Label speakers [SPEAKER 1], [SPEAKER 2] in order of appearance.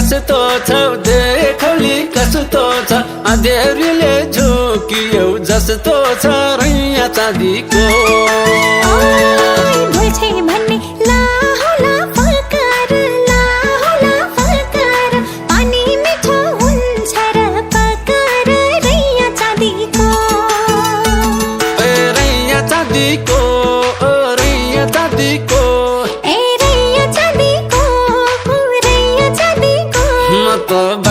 [SPEAKER 1] कस्तो छ देखौली कस्तो छ अँधेरीले झुकियो जस्तो छ रैया चाँदीको
[SPEAKER 2] भुल्छे भन्ने ला होला फकर पानी मिठो हुन्छ र पकर रैया चाँदीको
[SPEAKER 1] रैया चाँदीको रैया चाँदीको
[SPEAKER 2] रैया चाँदीको
[SPEAKER 1] म त